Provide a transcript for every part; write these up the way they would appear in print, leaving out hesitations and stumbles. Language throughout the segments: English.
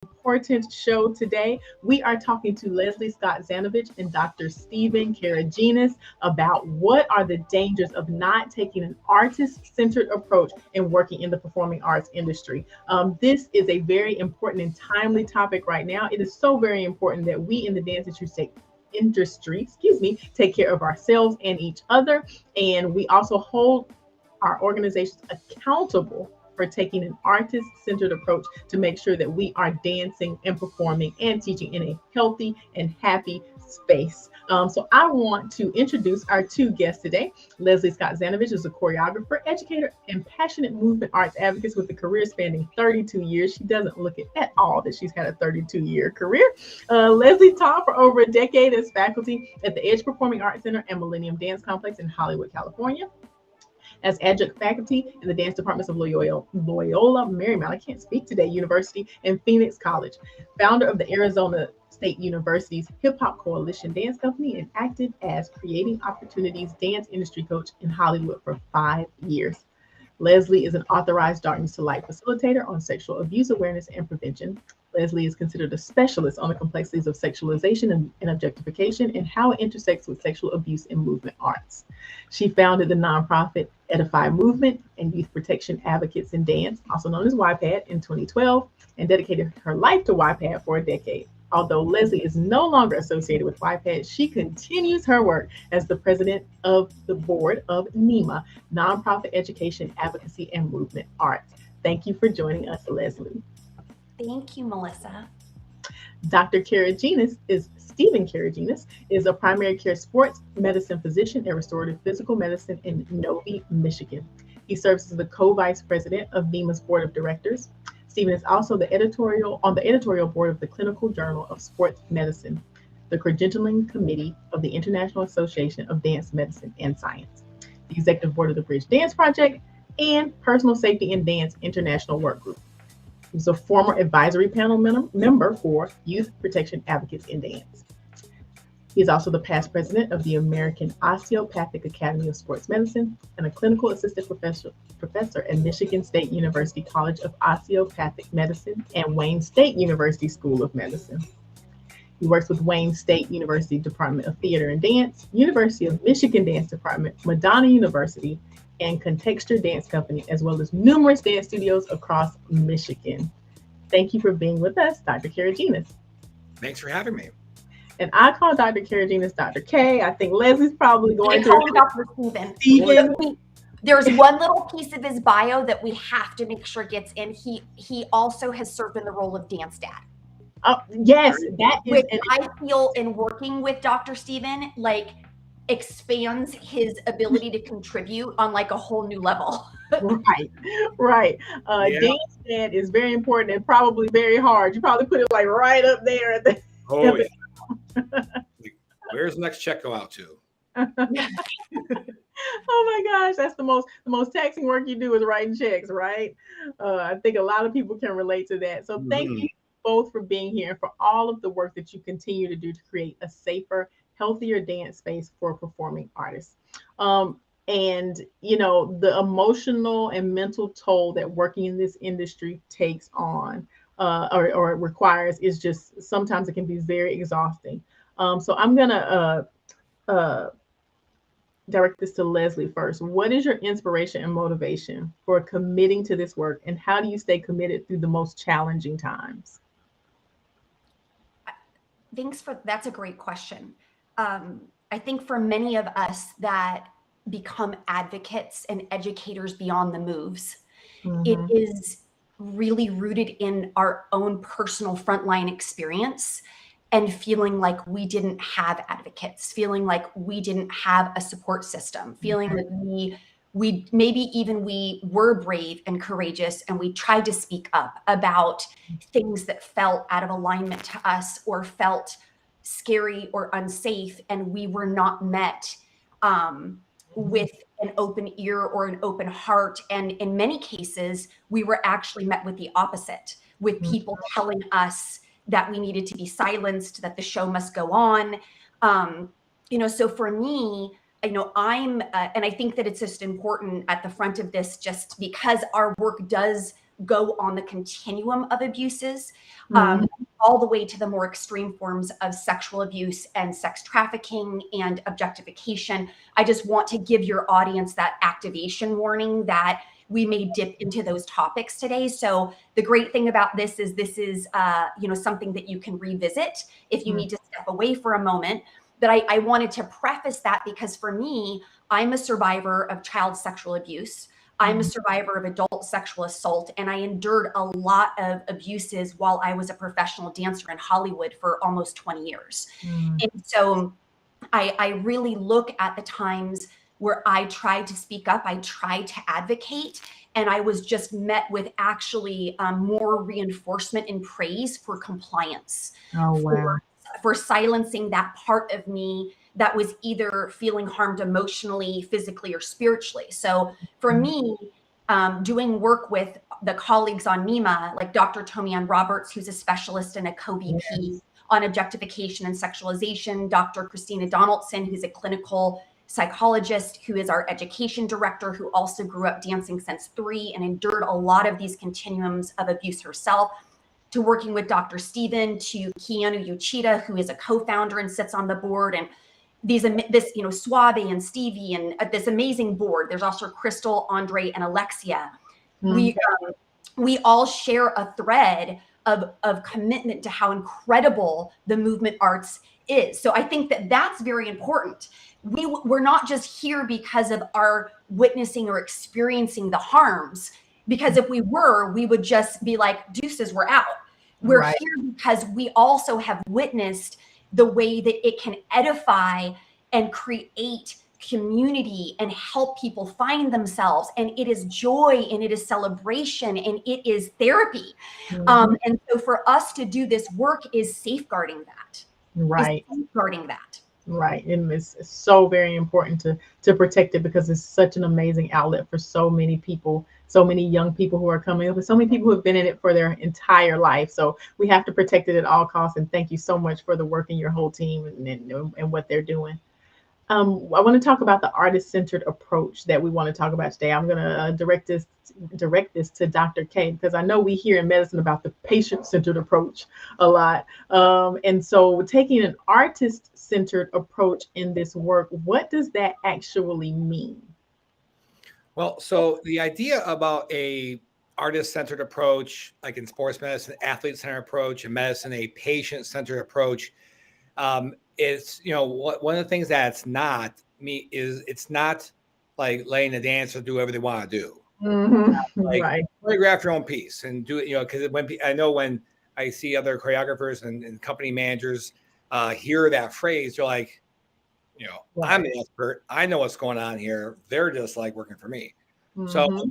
important show today. We are talking to Leslie Scott Zanovitch and Dr. Stephen Karageanes about what are the dangers of not taking an artist-centered approach in working in the performing arts industry. This is a very important and timely topic right now. It is so very important that we in the dance industry, take care of ourselves and each other, and we also hold our organizations accountable for taking an artist centered approach to make sure that we are dancing and performing and teaching in a healthy and happy space. So I want to introduce our two guests today. Leslie Scott Zanovitch is a choreographer, educator, and passionate movement arts advocate with a career spanning 32 years. She doesn't look it at all that she's had a 32-year career. Leslie taught for over a decade as faculty at the Edge Performing Arts Center and Millennium Dance Complex in Hollywood, California, as adjunct faculty in the dance departments of Loyola Marymount, I can't speak today, University, and Phoenix College, founder of the Arizona State University's Hip Hop Coalition Dance Company, and acted as Creating Opportunities dance industry coach in Hollywood for 5 years. Leslie is an authorized Darkness to Light facilitator on sexual abuse awareness and prevention. Leslie is considered a specialist on the complexities of sexualization and objectification and how it intersects with sexual abuse in movement arts. She founded the nonprofit Edify Movement and Youth Protection Advocates in Dance, also known as YPAD, in 2012, and dedicated her life to YPAD for a decade. Although Leslie is no longer associated with YPAD, she continues her work as the president of the board of NEMA, Nonprofit Education, Advocacy, and Movement Arts. Thank you for joining us, Leslie. Thank you, Melissa. Dr. Stephen Karageanes is a primary care sports medicine physician at Restorative Physical Medicine in Novi, Michigan. He serves as the co-vice president of NEMA's board of directors. Stephen is also on the editorial board of the Clinical Journal of Sports Medicine, the credentialing committee of the International Association of Dance Medicine and Science, the executive board of the Bridge Dance Project, and Personal Safety in Dance International Work Group. He's a former advisory panel member for Youth Protection Advocates in Dance. He is also the past president of the American Osteopathic Academy of Sports Medicine and a clinical assistant professor at Michigan State University College of Osteopathic Medicine and Wayne State University School of Medicine. He works with Wayne State University Department of Theater and Dance, University of Michigan Dance Department, Madonna University, and Contexture Dance Company, as well as numerous dance studios across Michigan. Thank you for being with us, Dr. Karageanes. Thanks for having me. And I call Dr. Karageanes Dr. K. I think Leslie's probably going to call him Dr. Stephen. There's one little piece of his bio that we have to make sure gets in. He also has served in the role of dance dad. Oh, yes, that is. Which I feel in working with Dr. Stephen, like, expands his ability to contribute on like a whole new level. Right. Dance dad is very important and probably very hard. You probably put it like right up there at the. Oh, yeah. Where's the next check go out to? Oh my gosh, that's the most taxing work you do is writing checks, right? I think a lot of people can relate to that. So thank you both for being here and for all of the work that you continue to do to create a safer, healthier dance space for performing artists. And the emotional and mental toll that working in this industry takes on or requires is just sometimes it can be very exhausting. So I'm gonna direct this to Leslie first. What is your inspiration and motivation for committing to this work, and how do you stay committed through the most challenging times? That's a great question. I think for many of us that become advocates and educators beyond the moves, it is really rooted in our own personal frontline experience and feeling like we didn't have advocates, feeling like we didn't have a support system, feeling that we were brave and courageous and we tried to speak up about things that felt out of alignment to us or felt scary or unsafe, and we were not met with an open ear or an open heart. And in many cases, we were actually met with the opposite, with people telling us that we needed to be silenced, that the show must go on. So for me, I'm, and I think that it's just important at the front of this, just because our work does go on the continuum of abuses, Mhm. all the way to the more extreme forms of sexual abuse and sex trafficking and objectification. I just want to give your audience that activation warning that we may dip into those topics today. So the great thing about this is something that you can revisit if you Mm. need to step away for a moment. But I wanted to preface that because for me, I'm a survivor of child sexual abuse. I'm a survivor of adult sexual assault, and I endured a lot of abuses while I was a professional dancer in Hollywood for almost 20 years. Mm. And so I really look at the times where I tried to speak up, I tried to advocate, and I was just met with actually more reinforcement and praise for compliance, Oh, wow. for silencing that part of me that was either feeling harmed emotionally, physically, or spiritually. So for Mhm. me, doing work with the colleagues on NEMA, like Dr. Tomian Roberts, who's a specialist and a co-VP Yes. on objectification and sexualization, Dr. Christina Donaldson, who's a clinical psychologist, who is our education director, who also grew up dancing since 3 and endured a lot of these continuums of abuse herself, to working with Dr. Steven, to Keanu Uchida, who is a co-founder and sits on the board, and Suave and Stevie and this amazing board. There's also Crystal, Andre, and Alexia. Mm. We all share a thread of commitment to how incredible the movement arts is. So I think that that's very important. We're not just here because of our witnessing or experiencing the harms, because if we were, we would just be like, deuces, we're out. We're Right. here because we also have witnessed the way that it can edify and create community and help people find themselves. And it is joy and it is celebration and it is therapy. Mhm. And so for us to do this work is safeguarding that. Right. Right. And it's so very important to protect it because it's such an amazing outlet for so many people, so many young people who are coming up, and so many people who have been in it for their entire life. So we have to protect it at all costs. And thank you so much for the work and your whole team and what they're doing. I want to talk about the artist-centered approach that we want to talk about today. I'm going to direct this to Dr. K because I know we hear in medicine about the patient-centered approach a lot. And so, taking an artist-centered approach in this work, what does that actually mean? Well, so the idea about a artist-centered approach, like in sports medicine, athlete-centered approach, in medicine, a patient-centered approach, it's one of the things that's not me is it's not like letting the dancer do whatever they want to do. Like Right. choreograph your own piece and do it, because I know when I see other choreographers and company managers hear that phrase, they're like, I'm Right. the expert. I know what's going on here. They're just like working for me. So, Mm-hmm.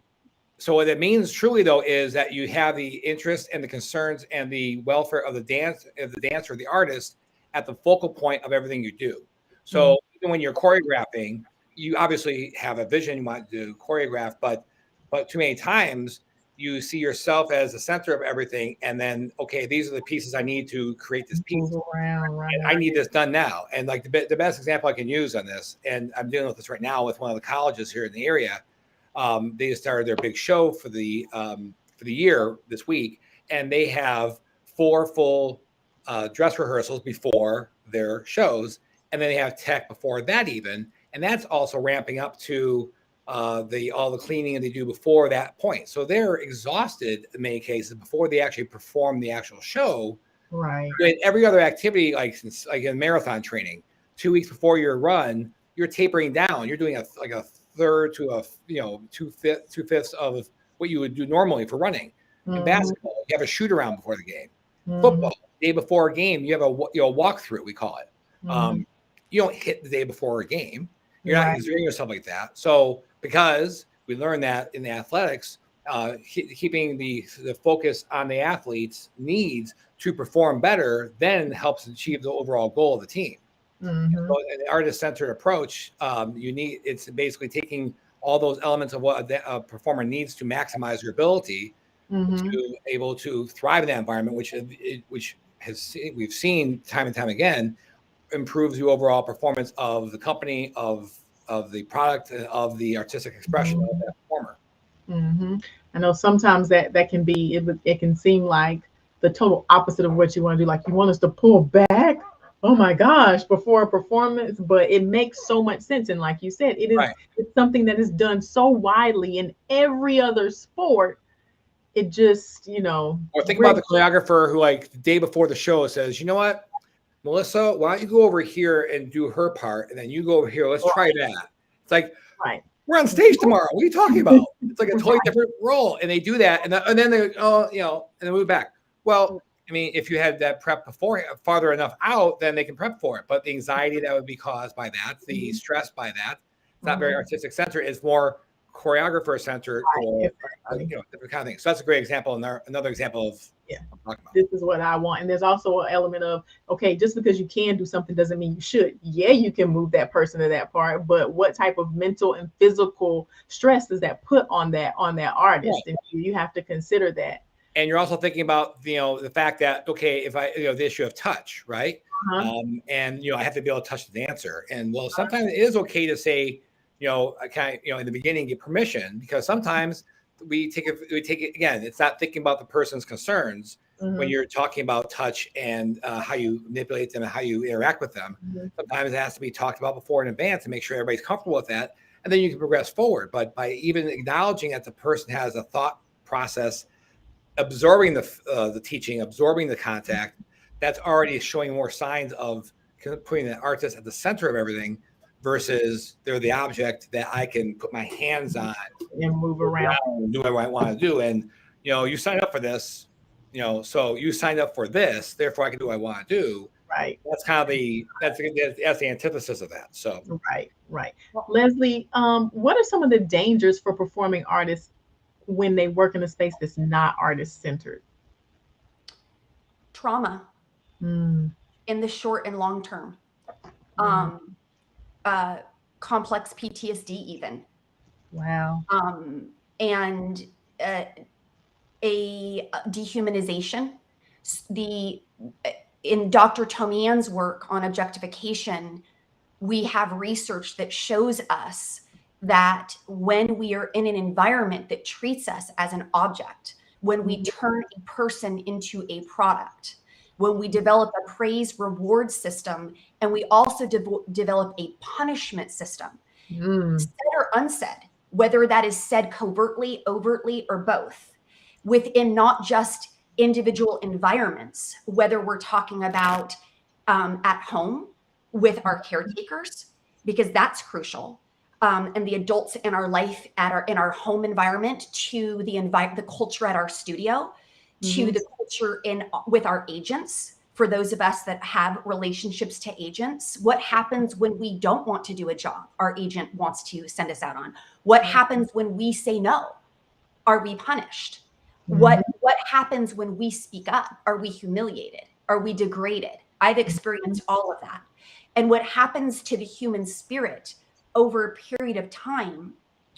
so what it means truly though is that you have the interest and the concerns and the welfare of the dancer, the artist, at the focal point of everything you do. So even when you're choreographing, you obviously have a vision you want to choreograph, but too many times you see yourself as the center of everything, and then okay, these are the pieces I need to create this piece. Move around. And Right. I need this done now. And like the best example I can use on this, and I'm dealing with this right now with one of the colleges here in the area. They just started their big show for the year this week, and they have 4 full dress rehearsals before their shows, and then they have tech before that even, and that's also ramping up to all the cleaning they do before that point. So they're exhausted in many cases before they actually perform the actual show. Right. With every other activity, like in marathon training, 2 weeks before your run, you're tapering down. You're doing a third to two fifths of what you would do normally for running. In Mm-hmm. basketball, you have a shoot around before the game. Mm-hmm. Football, day before a game, you have a walkthrough, we call it. Mm-hmm. You don't hit the day before a game. You're not Right. exerting yourself like that. So because we learned that in the athletics, keeping the focus on the athlete's needs to perform better then helps achieve the overall goal of the team. Mm-hmm. So an artist-centered approach, it's basically taking all those elements of what a performer needs to maximize their ability Mm-hmm. to able to thrive in that environment, which we've seen time and time again improves the overall performance of the company, of the product, and of the artistic expression of that performer. Hmm. I know sometimes that can be it can seem like the total opposite of what you want to do. Like you want us to pull back. Oh my gosh, before a performance, but it makes so much sense. And like you said, Right. it's something that is done so widely in every other sport. It just, Or think about really. the choreographer who, like, the day before the show says, you know what, Melissa, why don't you go over here and do her part, and then you go over here. Let's try that. It's like, Right. we're on stage tomorrow. What are you talking about? It's like a totally Right. different role. And they do that. And then they, oh, and then move back. Well, I mean, if you had that prep before farther enough out, then they can prep for it. But the anxiety that would be caused by that, the stress by that, it's not very Mhm. artistic centered. It's more choreographer centered for, Exactly. different kind of things. So that's a great example. And another example of Yeah. what I'm talking about. This is what I want. And there's also an element of, okay, just because you can do something doesn't mean you should. Yeah, you can move that person to that part, but what type of mental and physical stress does that put on that artist? Right. And you have to consider that. And you're also thinking about, the fact that, okay, if I, the issue of touch, right? Uh-huh. And, I have to be able to touch the dancer. And well, sometimes it is okay to say, I kind of, in the beginning, get permission, because sometimes we take it again. It's not thinking about the person's concerns when Mhm. you're talking about touch and how you manipulate them and how you interact with them. Mhm. Sometimes it has to be talked about before in advance to make sure everybody's comfortable with that. And then you can progress forward. But by even acknowledging that the person has a thought process, absorbing the teaching, absorbing the contact, that's already showing more signs of putting the artist at the center of everything, versus they're the object that I can put my hands on, And move around. do what I want to do. And you signed up for this, so you signed up for this, therefore I can do what I want to do. Right. That's kind of that's the antithesis of that. So Right. Right. Well, Leslie, what are some of the dangers for performing artists when they work in a space that's not artist centered? trauma Mm, in the short and long term. mm, Um, uh, Complex PTSD even. wow. And a dehumanization. The In Dr. Tomian's work on objectification, we have research that shows us that when we are in an environment that treats us as an object, when we turn a person into a product, when we develop a praise reward system, and we also develop a punishment system, Mm, said or unsaid, whether that is said covertly, overtly, or both, within not just individual environments, whether we're talking about at home with our caretakers, because that's crucial, and the adults in our life in our home environment, to the culture at our studio, to mhm, the culture with our agents. For those of us that have relationships to agents, what happens when we don't want to do a job our agent wants to send us out on? What happens when we say no? Are we punished? mhm, What happens when we speak up? Are we humiliated? Are we degraded? I've mhm. experienced all of that. And what happens to the human spirit over a period of time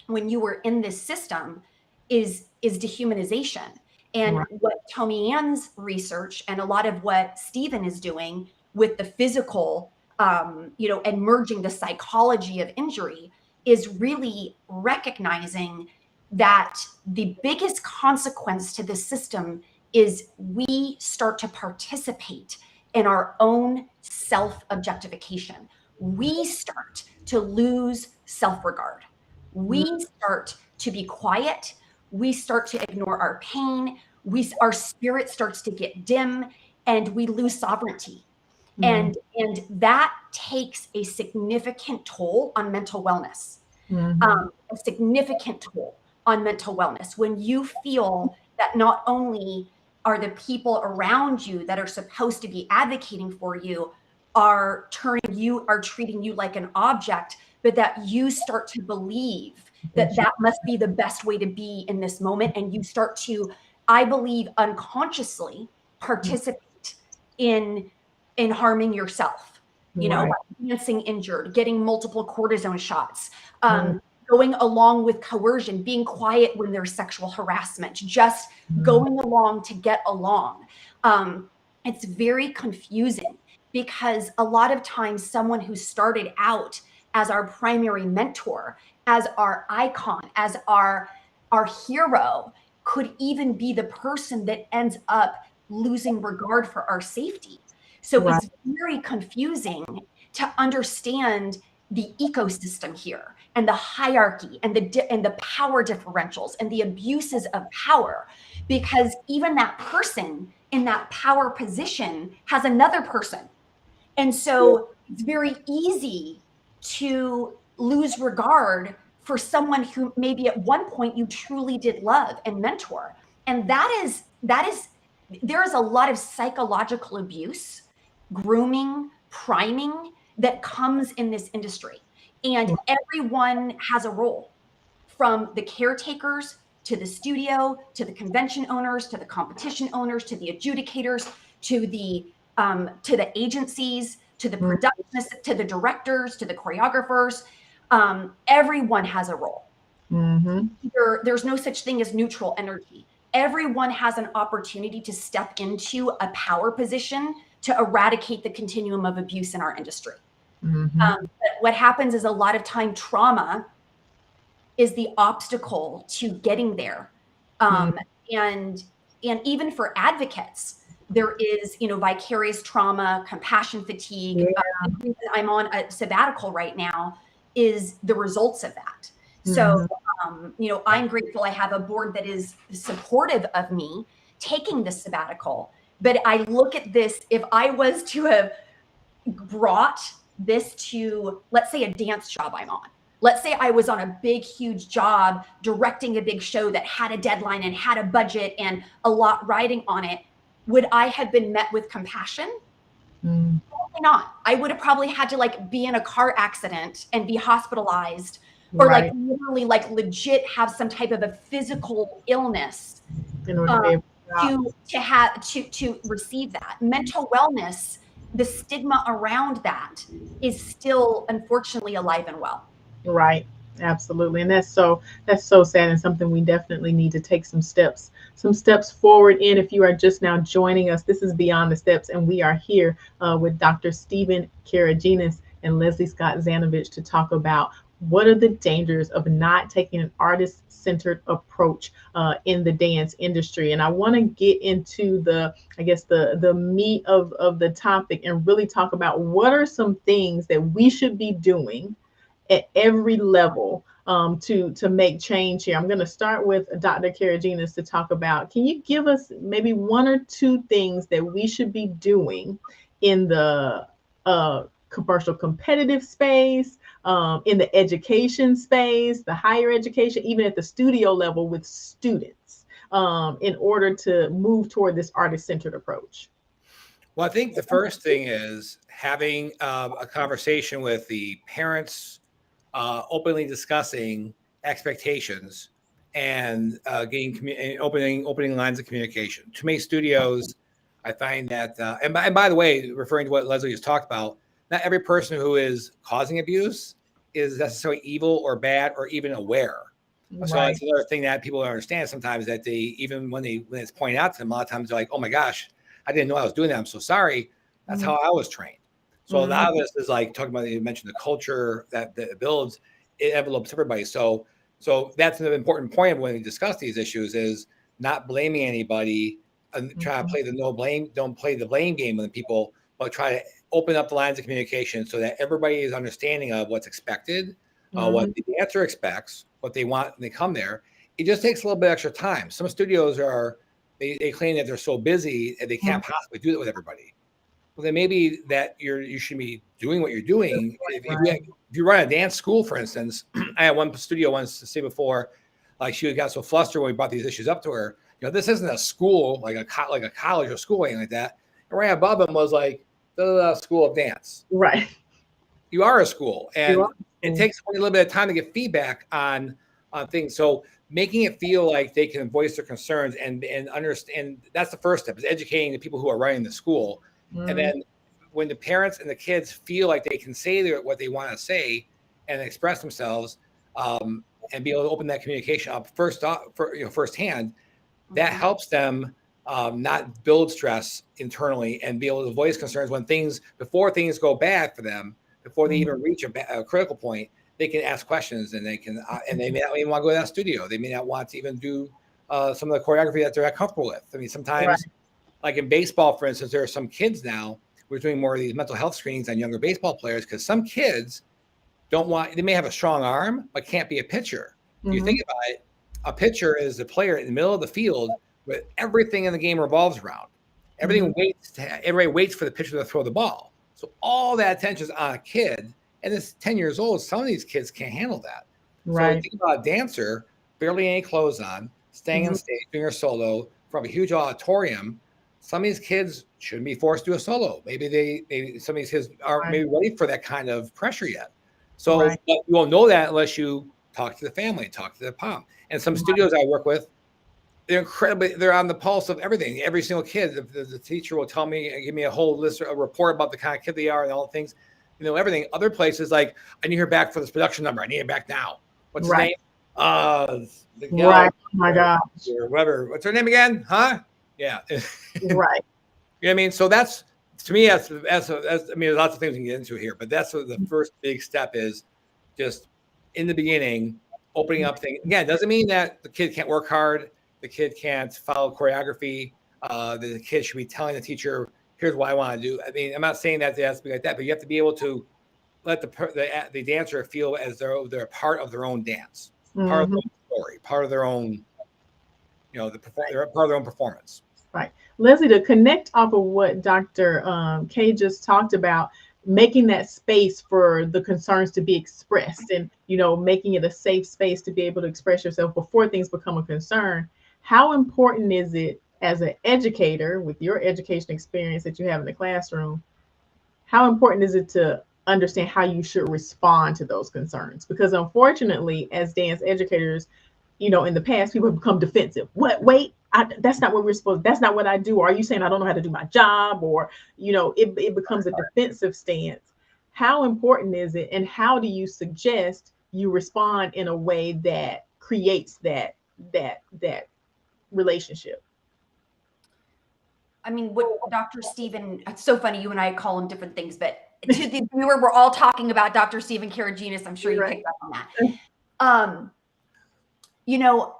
when you were in this system is dehumanization. And Right. what Tommy Ann's research and a lot of what Stephen is doing with the physical, and merging the psychology of injury, is really recognizing that the biggest consequence to the system is we start to participate in our own self objectification. We start to lose self regard. Mm, We start to be quiet. We start to ignore our pain. Our spirit starts to get dim, and we lose sovereignty. mm, And that takes a significant toll on mental wellness, mhm, a significant toll on mental wellness. When you feel that not only are the people around you that are supposed to be advocating for you are treating you like an object, but that you start to believe that that must be the best way to be in this moment. And you start to, I believe, unconsciously participate in harming yourself, right. by dancing injured, getting multiple cortisone shots, Mm, going along with coercion, being quiet when there's sexual harassment, just mm, going along to get along. It's very confusing, because a lot of times someone who started out as our primary mentor, as our icon, as our our hero could even be the person that ends up losing regard for our safety. So Right. it's very confusing to understand the ecosystem here and the hierarchy and the power differentials and the abuses of power, because even that person in that power position has another person. And so it's very easy to lose regard for someone who maybe at one point you truly did love and mentor. And there is a lot of psychological abuse, grooming, priming that comes in this industry. And everyone has a role, from the caretakers to the studio, to the convention owners, to the competition owners, to the adjudicators, to the agencies, to the productionists, to the directors, to the choreographers. Everyone has a role. Mm-hmm. There's no such thing as neutral energy. Everyone has an opportunity to step into a power position to eradicate the continuum of abuse in our industry. Mm-hmm. But what happens is a lot of time trauma is the obstacle to getting there. And even for advocates, there is, vicarious trauma, compassion fatigue. Yeah. The reason I'm on a sabbatical right now is the results of that. Mm-hmm. So, I'm grateful I have a board that is supportive of me taking this sabbatical. But I look at this, if I was to have brought this to, let's say, a dance job I'm on. Let's say I was on a big, huge job directing a big show that had a deadline and had a budget and a lot riding on it. Would I have been met with compassion? Probably not. I would have probably had to be in a car accident and be hospitalized, or Right. literally legit have some type of a physical illness In order to be able to receive that. Mental wellness, the stigma around that is still unfortunately alive and well. Right. Absolutely. And that's so sad, and something we definitely need to take some steps forward in. If you are just now joining us, this is Beyond the Steps, and we are here with Dr. Stephen Karageanes and Leslie Scott Zanovitch to talk about what are the dangers of not taking an artist-centered approach in the dance industry. And I want to get into the meat of the topic and really talk about what are some things that we should be doing at every level to make change here. I'm going to start with Dr. Karageanes to talk about, can you give us maybe one or two things that we should be doing in the commercial competitive space, in the education space, the higher education, even at the studio level with students, in order to move toward this artist-centered approach? Well, I think the first thing is having a conversation with the parents, openly discussing expectations and opening lines of communication. Too many studios, I find that, and by the way, referring to what Leslie just talked about, not every person who is causing abuse is necessarily evil or bad or even aware. Right. So that's another thing that people don't understand sometimes, that they, even when it's pointed out to them, a lot of times they're like, oh my gosh, I didn't know I was doing that. I'm so sorry. That's how I was trained. So a lot of this is talking about, you mentioned the culture that builds, it envelopes everybody. So that's an important point when we discuss these issues, is not blaming anybody and try to play don't play the blame game with people, but try to open up the lines of communication so that everybody is understanding of what's expected, what the dancer expects, what they want when they come there. It just takes a little bit extra time. Some studios they claim that they're so busy and they can't possibly do that with everybody. Well, then maybe that you should be doing what you're doing. If you run a dance school, for instance, I had one studio once to say before, she got so flustered when we brought these issues up to her. This isn't a school like a college or school or anything like that. And right above them was School of Dance. Right. You are a school, and it takes a little bit of time to get feedback on things. So making it feel like they can voice their concerns and understand, that's the first step, is educating the people who are running the school. And then when the parents and the kids feel like they can say what they want to say and express themselves, and be able to open that communication up firsthand, that helps them not build stress internally and be able to voice concerns before things go bad for them, before they even reach a critical point. they can ask questions, and they can, and they may not even want to go to that studio. They may not want to even do some of the choreography that they're not comfortable with. I mean, sometimes, like in baseball, for instance, there are some kids now who are doing more of these mental health screenings on younger baseball players because some kids don't want, they may have a strong arm, but can't be a pitcher. You think about it, a pitcher is the player in the middle of the field with everything in the game revolves around. Everything everybody waits for the pitcher to throw the ball. So all that attention is on a kid, and it's 10 years old. Some of these kids can't handle that. So think about a dancer, barely any clothes on, staying on stage, doing her solo from a huge auditorium. Some of these kids shouldn't be forced to do a solo. Maybe some of these kids aren't maybe ready for that kind of pressure yet. So but you won't know that unless you talk to the family, talk to the mom. And some studios I work with, they're on the pulse of everything. Every single kid, the teacher will tell me, give me a whole list, a report about the kind of kid they are and all the things, everything. Other places, like, I need her back for this production number. I need her back now. What's his name? The guy, Oh my gosh. or whatever. What's her name again? Huh? Yeah. Right. You know what I mean? So that's, to me, as I mean, there's lots of things we can get into here, but that's what the first big step is, just in the beginning, opening up things. Again, doesn't mean that the kid can't work hard. The kid can't follow choreography. The kid should be telling the teacher, here's what I want to do. I mean, I'm not saying that it has to be like that, but you have to be able to let the dancer feel as though they're part of their own dance, part of their own story, part of their own, they're part of their own performance. Right. Leslie, to connect off of what Dr. K just talked about, making that space for the concerns to be expressed and, making it a safe space to be able to express yourself before things become a concern. How important is it as an educator with your education experience that you have in the classroom? How important is it to understand how you should respond to those concerns? Because unfortunately, as dance educators, in the past, people have become defensive. What? Wait, that's not what we're supposed. That's not what I do. Or are you saying I don't know how to do my job? Or, it becomes a defensive stance. How important is it? And how do you suggest you respond in a way that creates that relationship? I mean, what Dr. Stephen, it's so funny, you and I call him different things, but to the viewer, we're all talking about Dr. Stephen Karageanes. I'm sure you picked up on that.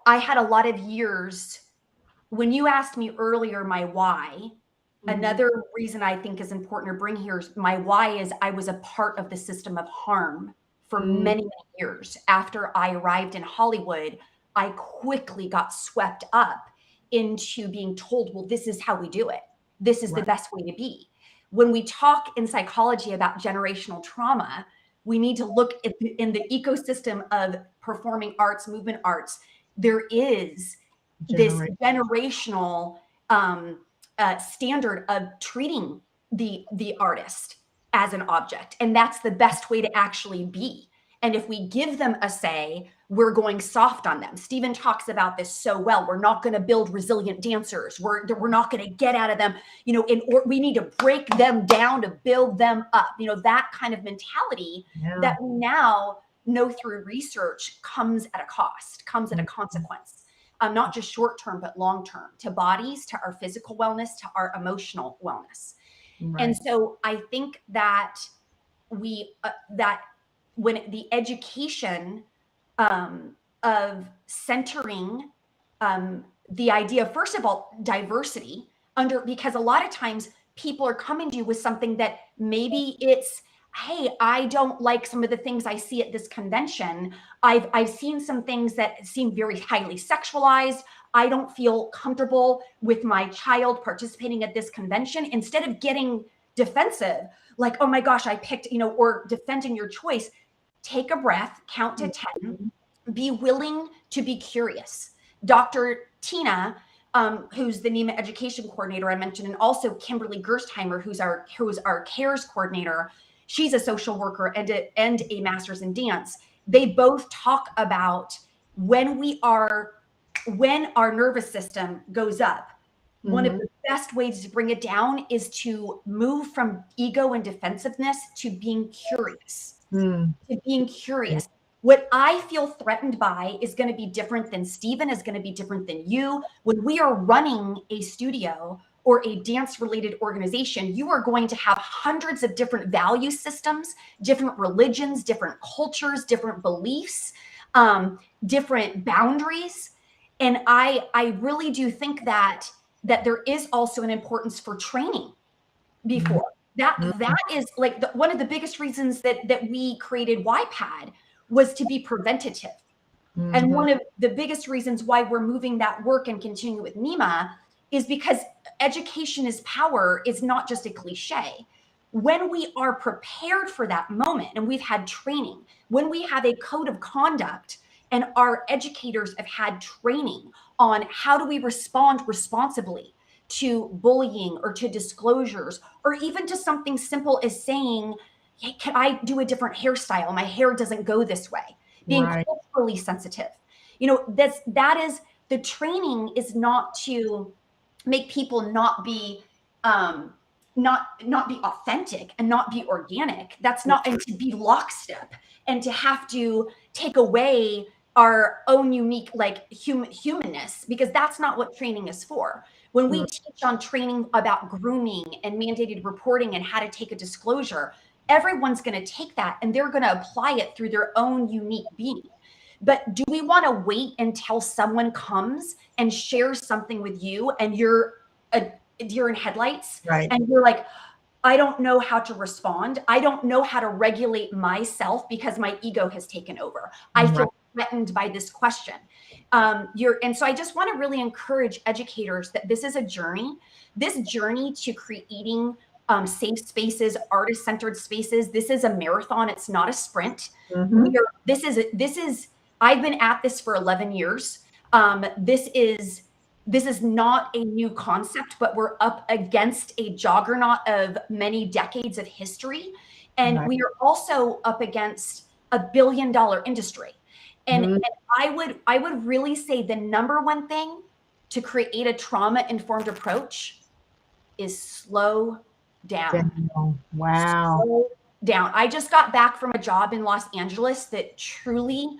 I had a lot of years, when you asked me earlier my why, another reason I think is important to bring here is my why is I was a part of the system of harm for many, many years. After I arrived in Hollywood, I quickly got swept up into being told, well, this is how we do it. This is the best way to be. When we talk in psychology about generational trauma, we need to look in the ecosystem of performing arts, movement arts. There is this generational standard of treating the artist as an object. And that's the best way to actually be. And if we give them a say, we're going soft on them. Stephen talks about this so well. We're not going to build resilient dancers. We're not going to get out of them, we need to break them down to build them up. That kind of mentality that we now know through research comes at a cost, comes at a consequence. Not just short term, but long term, to bodies, to our physical wellness, to our emotional wellness. And so I think that when the education of centering the idea of, first of all, diversity because a lot of times people are coming to you with something that maybe it's, hey, I don't like some of the things I see at this convention. I've seen some things that seem very highly sexualized. I don't feel comfortable with my child participating at this convention. Instead of getting defensive, like, oh my gosh, I picked, or defending your choice, take a breath, count to 10, be willing to be curious. Dr. Tina, who's the NEMA education coordinator I mentioned, and also Kimberly Gerstheimer, who's our CARES coordinator. She's a social worker and a master's in dance. They both talk about when our nervous system goes up, one of the best ways to bring it down is to move from ego and defensiveness to being curious. What I feel threatened by is going to be different than Stephen, is going to be different than you. When we are running a studio or a dance related organization, you are going to have hundreds of different value systems, different religions, different cultures, different beliefs, different boundaries. And I really do think that there is also an importance for training before. That is like one of the biggest reasons that we created YPAD was to be preventative. And one of the biggest reasons why we're moving that work and continue with NEMA is because education is power is not just a cliche. When we are prepared for that moment and we've had training, when we have a code of conduct and our educators have had training on how do we respond responsibly to bullying or to disclosures, or even to something simple as saying, hey, can I do a different hairstyle? My hair doesn't go this way. Being culturally sensitive. You know, that is the training is not to make people not be authentic and not be organic. That's not, and to be lockstep and to have to take away our own unique like humanness, because that's not what training is for. When we teach on training about grooming and mandated reporting and how to take a disclosure, everyone's going to take that and they're going to apply it through their own unique being. But do we want to wait until someone comes and shares something with you and you're a deer in headlights and you're like, I don't know how to respond. I don't know how to regulate myself because my ego has taken over. I feel threatened by this question. And so I just want to really encourage educators that this is a journey. This journey to creating safe spaces, artist-centered spaces. This is a marathon. It's not a sprint. This is. I've been at this for 11 years. This is not a new concept, but we're up against a juggernaut of many decades of history, and we are also up against a billion-dollar industry. And I would really say the number one thing to create a trauma-informed approach is slow down. Wow. Slow down. I just got back from a job in Los Angeles that truly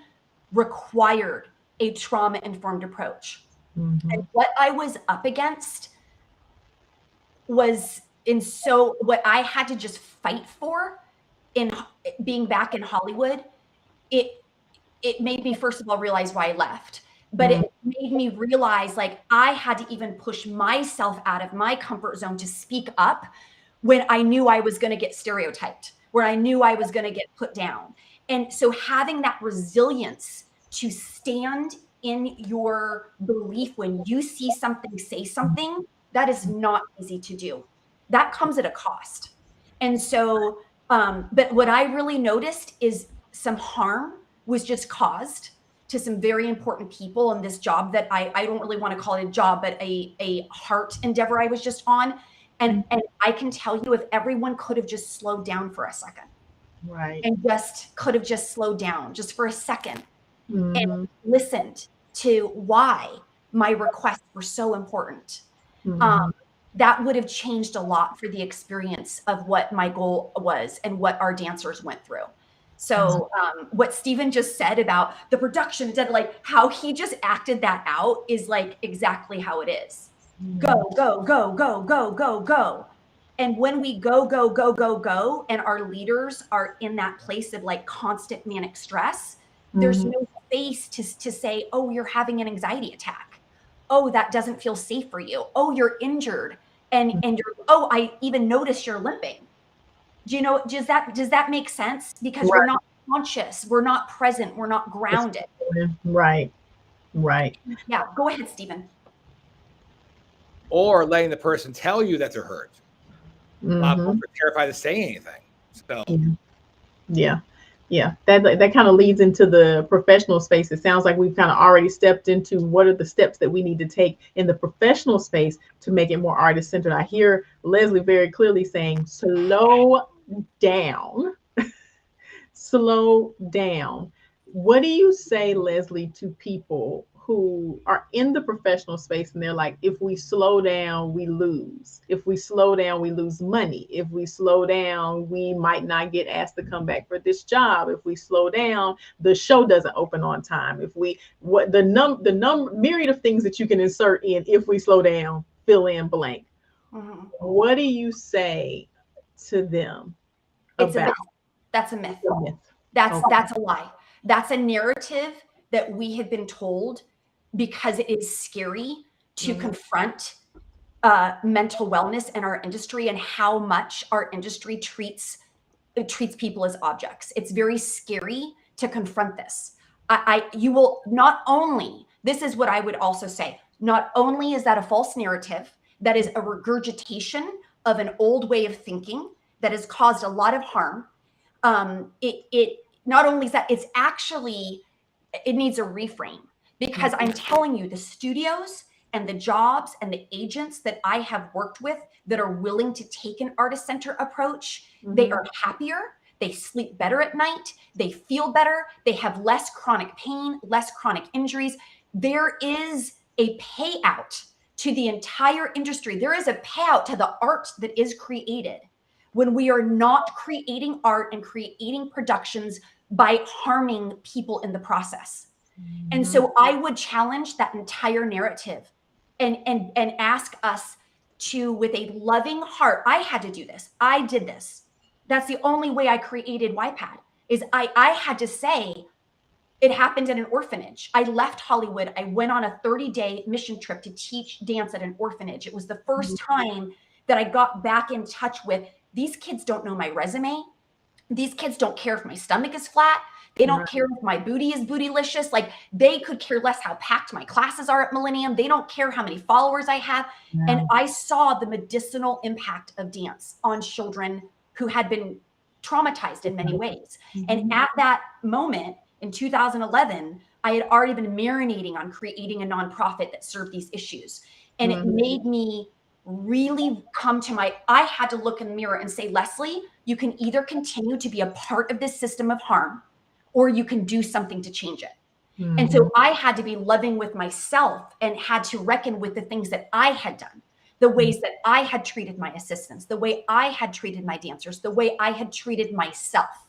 required a trauma-informed approach. And what I was up against was what I had to just fight for in being back in Hollywood. It made me, first of all, realize why I left. But it made me realize like I had to even push myself out of my comfort zone to speak up when I knew I was going to get stereotyped, where I knew I was going to get put down. And so having that resilience to stand in your belief when you see something, say something, that is not easy to do. That comes at a cost. And so, but what I really noticed is some harm was just caused to some very important people in this job that I don't really want to call it a job, but a heart endeavor I was just on. And I can tell you, if everyone could have just slowed down for a second, and just could have just slowed down just for a second and listened to why my requests were so important, that would have changed a lot for the experience of what my goal was and what our dancers went through. So what Stephen just said about the production, like how he just acted that out is like exactly how it is. Go, go, go, go, go, go, go. And when we go, go, go, go, go, and our leaders are in that place of like constant manic stress, there's no space to say, oh, you're having an anxiety attack. Oh, that doesn't feel safe for you. Oh, you're injured. And you're, oh, I even noticed you're limping. Do you know, does that make sense? Because we're not conscious, we're not present, we're not grounded. Right. Yeah, go ahead, Stephen. or letting the person tell you that they're hurt. A lot of people are terrified to say anything. So yeah, that kind of leads into the professional space. It sounds like we've kind of already stepped into what are the steps that we need to take in the professional space to make it more artist centered. I hear Leslie very clearly saying, slow down. Slow down. What do you say, Leslie, to people who are in the professional space and they're like, if we slow down, we lose. If we slow down, we lose money. If we slow down, we might not get asked to come back for this job. If we slow down, the show doesn't open on time. If we, the myriad of things that you can insert in, if we slow down, fill in blank. Mhm. What do you say to them It's a about myth. That's a myth. the myth? That's a lie. That's a narrative that we have been told because it is scary to confront mental wellness in our industry and how much our industry treats people as objects. It's very scary to confront this. You will not only, this is what I would also say, not only is that a false narrative, that is a regurgitation of an old way of thinking that has caused a lot of harm. It not only is that, it's actually, it needs a reframe, because I'm telling you, the studios and the jobs and the agents that I have worked with that are willing to take an artist-centered approach, they are happier, they sleep better at night, they feel better, they have less chronic pain, less chronic injuries. There is a payout to the entire industry. There is a payout to the art that is created when we are not creating art and creating productions by harming people in the process. And so I would challenge that entire narrative and ask us to, with a loving heart. I had to do this. I did this. That's the only way I created YPAD, is I had to say, it happened in an orphanage. I left Hollywood. I went on a 30-day mission trip to teach dance at an orphanage. It was the first time that I got back in touch with, these kids don't know my resume. These kids don't care if my stomach is flat. They don't care if my booty is bootylicious. Like, they could care less how packed my classes are at Millennium. They don't care how many followers I have. And I saw the medicinal impact of dance on children who had been traumatized in many ways. And at that moment in 2011, I had already been marinating on creating a nonprofit that served these issues. And it made me really come to I had to look in the mirror and say, Leslie, you can either continue to be a part of this system of harm, or you can do something to change it. And so I had to be loving with myself and had to reckon with the things that I had done, the ways that I had treated my assistants, the way I had treated my dancers, the way I had treated myself.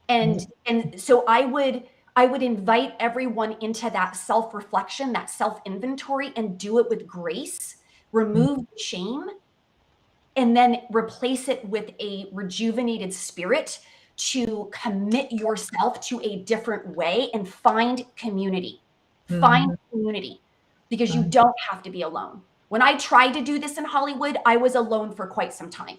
And so I would invite everyone into that self-reflection, that self-inventory, and do it with grace, remove shame, and then replace it with a rejuvenated spirit to commit yourself to a different way and find community. Find community, because you don't have to be alone. When I tried to do this in Hollywood, I was alone for quite some time,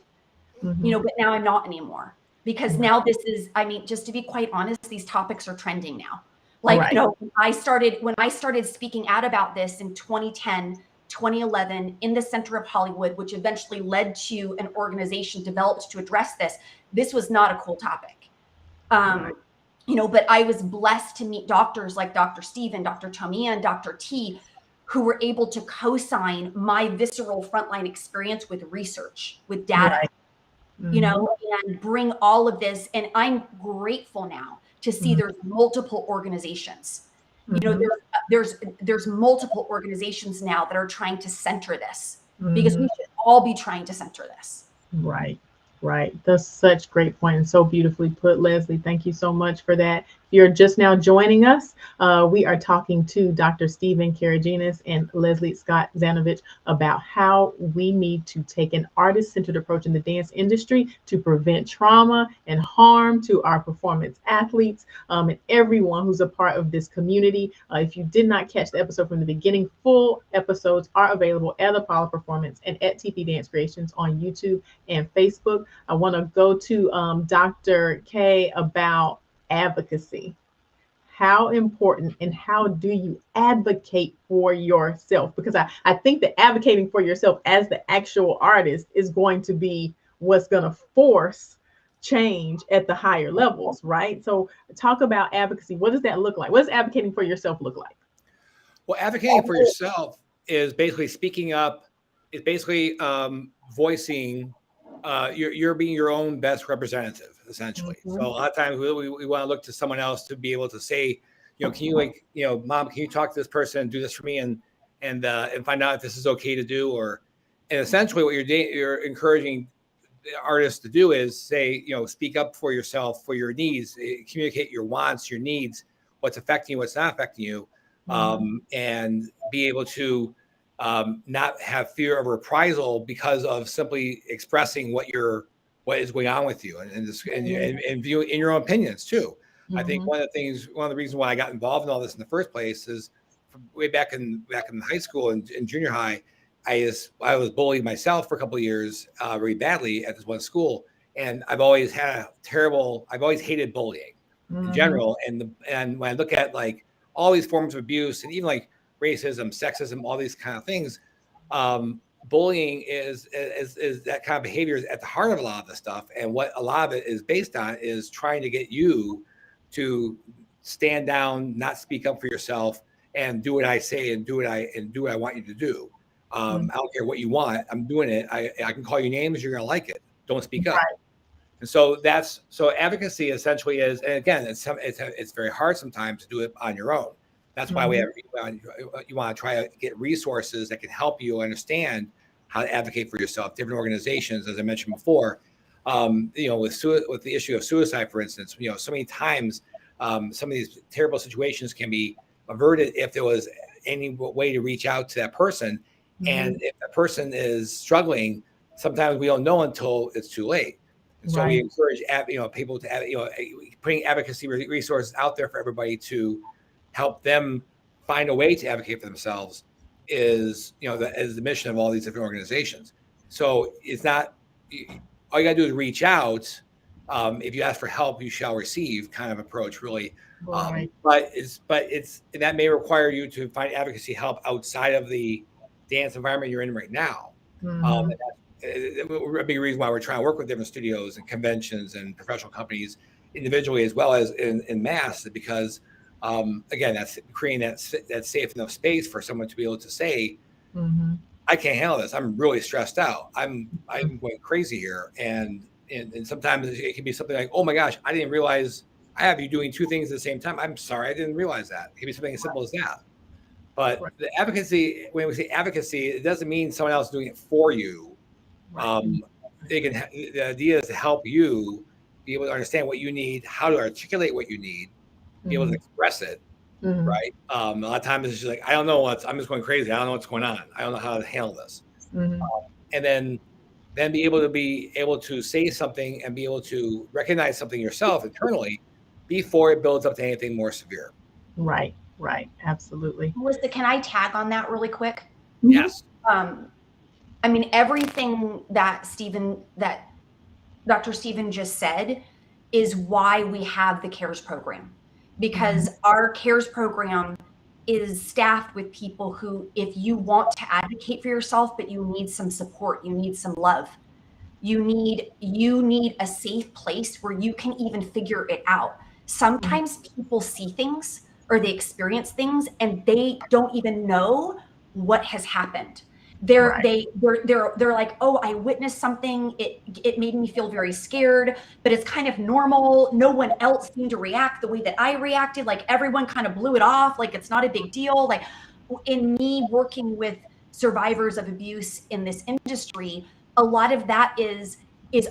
but now I'm not anymore. Because now this is, I mean, just to be quite honest, these topics are trending now. Like, when I started speaking out about this in 2010, 2011 in the center of Hollywood, which eventually led to an organization developed to address this, this was not a cool topic. But I was blessed to meet doctors like Dr. Steven, Dr. Tomia, and Dr. T, who were able to co-sign my visceral frontline experience with research, with data. And bring all of this. And I'm grateful now to see there's multiple organizations. There's multiple organizations now that are trying to center this, because we should all be trying to center this. Right. That's such great point and so beautifully put, Leslie. Thank you so much for that. If you're just now joining us, we are talking to Dr. Stephen Karageanes and Leslie Scott Zanovitch about how we need to take an artist-centered approach in the dance industry to prevent trauma and harm to our performance athletes and everyone who's a part of this community. If you did not catch the episode from the beginning, full episodes are available at Apollo Performance and at TP Dance Creations on YouTube and Facebook. I want to go to Dr. K about advocacy. How important and how do you advocate for yourself? Because I think that advocating for yourself as the actual artist is going to be what's going to force change at the higher levels, right? So talk about advocacy. What does that look like? What does advocating for yourself look like? Well, advocating for yourself is basically speaking up. It's basically voicing. You're being your own best representative, essentially. So a lot of times we want to look to someone else to be able to say, can you Mom, can you talk to this person and do this for me and find out if this is okay to do, and essentially what you're encouraging artists to do is say, speak up for yourself, for your needs, communicate your wants, your needs, what's affecting you, what's not affecting you, and be able to not have fear of reprisal because of simply expressing what is going on with you, and view in your own opinions too. I think one of the reasons why I got involved in all this in the first place is from way back in high school and junior high, I was bullied myself for a couple of years, really badly at this one school, and I've always hated bullying in general. And when I look at like all these forms of abuse and even like racism, sexism, all these kind of things, bullying is that kind of behavior is at the heart of a lot of this stuff. And what a lot of it is based on is trying to get you to stand down, not speak up for yourself, and do what I say and do what I want you to do. I don't care what you want. I'm doing it. I can call you names. You're gonna like it. Don't speak up. Right. And so advocacy essentially is, and again, it's very hard sometimes to do it on your own. That's why you want to try to get resources that can help you understand how to advocate for yourself. Different organizations, as I mentioned before, with the issue of suicide, for instance, so many times some of these terrible situations can be averted if there was any way to reach out to that person. And if that person is struggling, sometimes we don't know until it's too late. And so we encourage people to putting advocacy resources out there for everybody to help them find a way to advocate for themselves is the mission of all these different organizations. So it's not all you got to do is reach out. If you ask for help, you shall receive kind of approach, really. But that may require you to find advocacy help outside of the dance environment you're in right now. A big reason why we're trying to work with different studios and conventions and professional companies individually as well as in mass, because again, that's creating that safe enough space for someone to be able to say, I can't handle this. I'm really stressed out. I'm going crazy here. And sometimes it can be something like, oh my gosh, I didn't realize I have you doing two things at the same time. I'm sorry, I didn't realize that. It can be something as simple as that. But the advocacy, when we say advocacy, it doesn't mean someone else doing it for you. The idea is to help you be able to understand what you need, how to articulate what you need, be able to express it, right? A lot of times it's just like, I don't know I'm just going crazy. I don't know what's going on. I don't know how to handle this. And then be able to say something and be able to recognize something yourself internally before it builds up to anything more severe. Right. Absolutely. Melissa, can I tag on that really quick? Yes. I mean, everything that Dr. Stephen just said is why we have the CARES program, because our CARES program is staffed with people who, if you want to advocate for yourself, but you need some support, you need some love, you need a safe place where you can even figure it out. Sometimes people see things or they experience things and they don't even know what has happened. They're like, oh, I witnessed something. It made me feel very scared, but it's kind of normal. No one else seemed to react the way that I reacted. Like everyone kind of blew it off. Like it's not a big deal. Like in me working with survivors of abuse in this industry, a lot of that is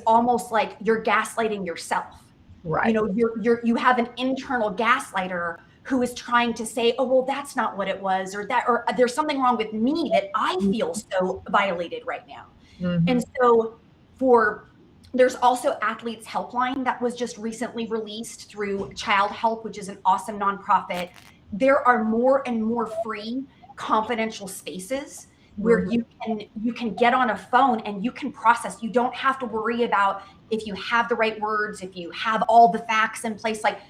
almost like you're gaslighting yourself. Right. You have an internal gaslighter who is trying to say, oh, well, that's not what it was, or there's something wrong with me that I feel so violated right now. And so there's also Athletes Helpline that was just recently released through Child Help, which is an awesome nonprofit. There are more and more free confidential spaces where you can get on a phone and you can process. You don't have to worry about if you have the right words, if you have all the facts in place. Like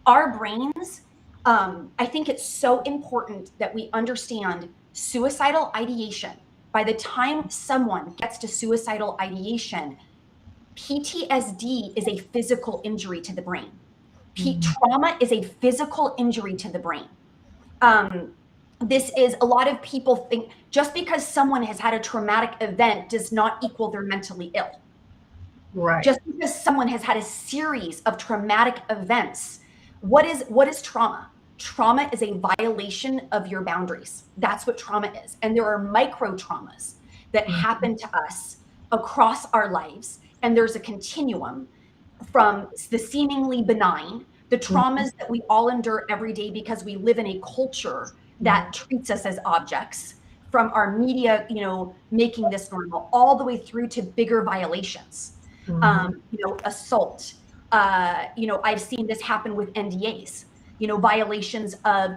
our brains, I think it's so important that we understand suicidal ideation. By the time someone gets to suicidal ideation, PTSD is a physical injury to the brain. Trauma is a physical injury to the brain. This is, a lot of people think just because someone has had a traumatic event does not equal they're mentally ill. Right. Just because someone has had a series of traumatic events, what is trauma? Trauma is a violation of your boundaries. That's what trauma is. And there are micro traumas that happen to us across our lives. And there's a continuum from the seemingly benign, the traumas that we all endure every day because we live in a culture that treats us as objects, from our media, making this normal, all the way through to bigger violations, assault. I've seen this happen with NDAs, violations of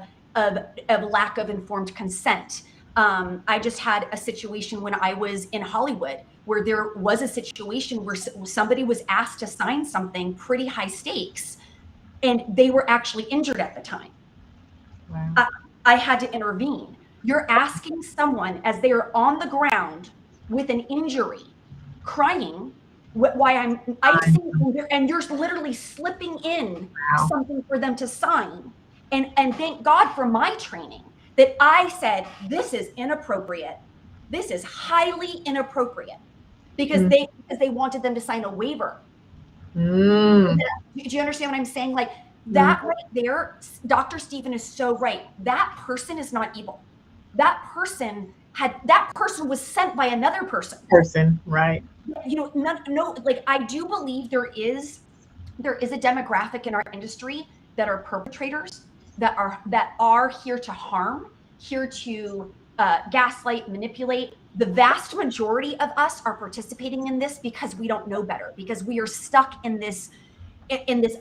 lack of informed consent. I just had a situation when I was in Hollywood where there was a situation where somebody was asked to sign something pretty high stakes, and they were actually injured at the time. Wow. I had to intervene. You're asking someone as they are on the ground with an injury, crying, why I'm icing, and you're literally slipping in something for them to sign. And thank God for my training that I said, this is inappropriate. This is highly inappropriate, because they wanted them to sign a waiver. Do you understand what I'm saying? Like that right there, Dr. Stephen is so right. That person is not evil. That person was sent by another person. Right. Like I do believe there is a demographic in our industry that are perpetrators, that are here to harm, here to gaslight, manipulate. The vast majority of us are participating in this because we don't know better, because we are stuck in this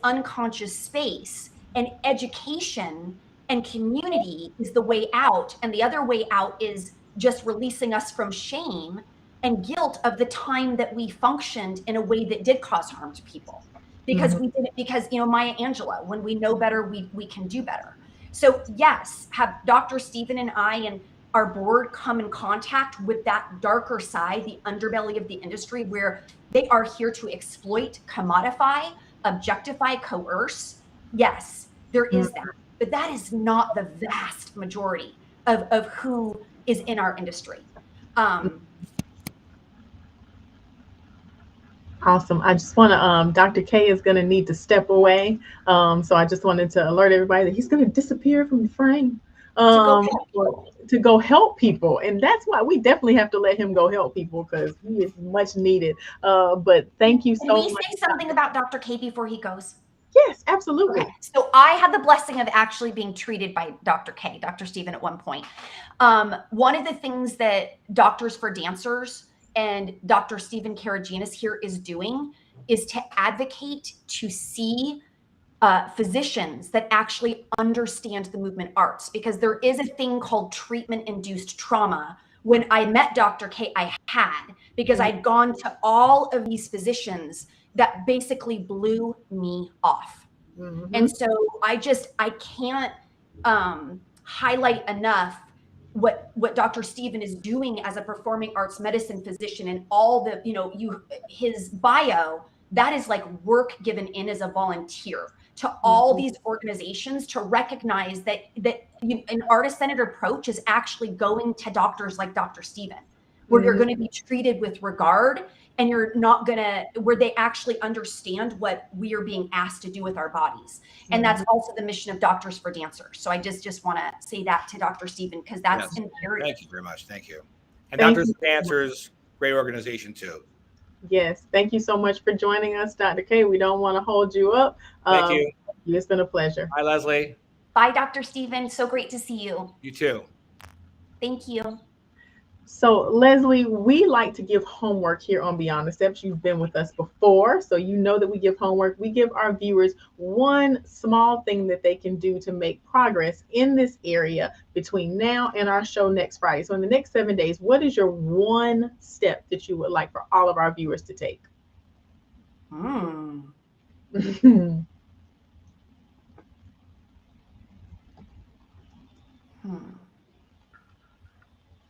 unconscious space, and education and community is the way out. And the other way out is just releasing us from shame and guilt of the time that we functioned in a way that did cause harm to people, because we did it because, Maya Angelou, when we know better, we can do better. So yes, have Dr. Stephen and I and our board come in contact with that darker side, the underbelly of the industry, where they are here to exploit, commodify, objectify, coerce. Yes, there is that, but that is not the vast majority of who is in our industry. Awesome. I just want to, Dr. K is going to need to step away. So I just wanted to alert everybody that he's going to disappear from the frame to go help people. And that's why we definitely have to let him go help people, because he is much needed. But thank you so much. Can we say something about Dr. K before he goes? Yes, absolutely. Okay. So I had the blessing of actually being treated by Dr. K, Dr. Stephen, at one point. One of the things that Doctors for Dancers and Dr. Stephen Karageanes here is doing is to advocate to see physicians that actually understand the movement arts, because there is a thing called treatment-induced trauma. When I met Dr. K, I had, because I'd gone to all of these physicians that basically blew me off. And so I can't highlight enough what Dr. Stephen is doing as a performing arts medicine physician, and all the, his bio, that is like work given in as a volunteer to all these organizations to recognize that an artist-centered approach is actually going to doctors like Dr. Stephen, where you're going to be treated with regard, and you're not going to, where they actually understand what we are being asked to do with our bodies. And that's also the mission of Doctors for Dancers. So I just want to say that to Dr. Stephen, because that's imperative. Thank you very much. Thank you. And Doctors for Dancers, great organization too. Yes. Thank you so much for joining us, Dr. K. We don't want to hold you up. Thank you. It's been a pleasure. Bye, Leslie. Bye, Dr. Stephen. So great to see you. You too. Thank you. So, Leslie, we like to give homework here on Beyond the Steps. You've been with us before, so you know that we give homework. We give our viewers one small thing that they can do to make progress in this area between now and our show next Friday. So in the next 7 days, what is your one step that you would like for all of our viewers to take?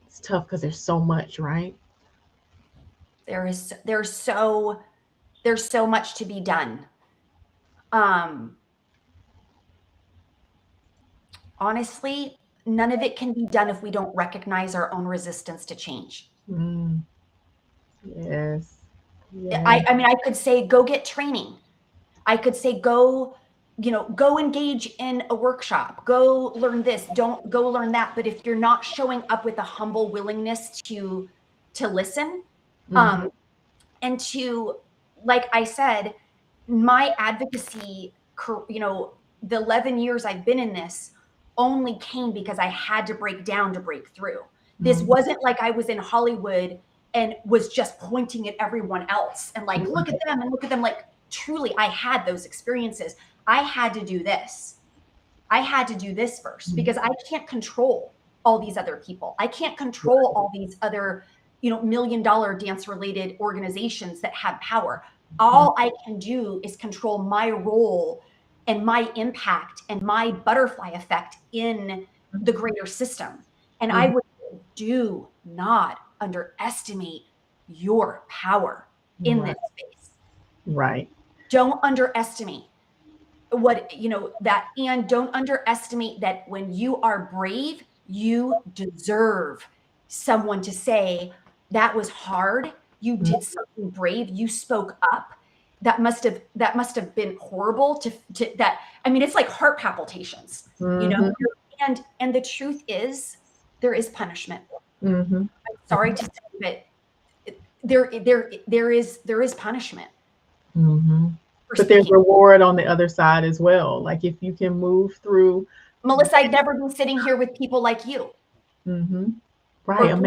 It's tough because there's so much, right? There's so much to be done. Honestly, none of it can be done if we don't recognize our own resistance to change. Yes. I mean, I could say, go get training. I could say, go engage in a workshop, go learn this, don't go learn that. But if you're not showing up with a humble willingness to listen, and to, like I said, my advocacy, the 11 years I've been in this only came because I had to break down to break through. This wasn't like I was in Hollywood and was just pointing at everyone else and like, look at them and look at them. Like, truly, I had those experiences. I had to do this. I had to do this first because I can't control all these other people. I can't control all these other, $1 million dance related organizations that have power. All I can do is control my role and my impact and my butterfly effect in the greater system. And I would do not underestimate your power in this space. Right. Don't underestimate that, and don't underestimate that when you are brave, you deserve someone to say, that was hard. You did something brave. You spoke up. That must have been horrible to that. I mean, it's like heart palpitations, and the truth is there is punishment. I'm sorry to say, but there is punishment. But there's reward on the other side as well. Like if you can move through. Melissa, I'd never be sitting here with people like you. Right. Or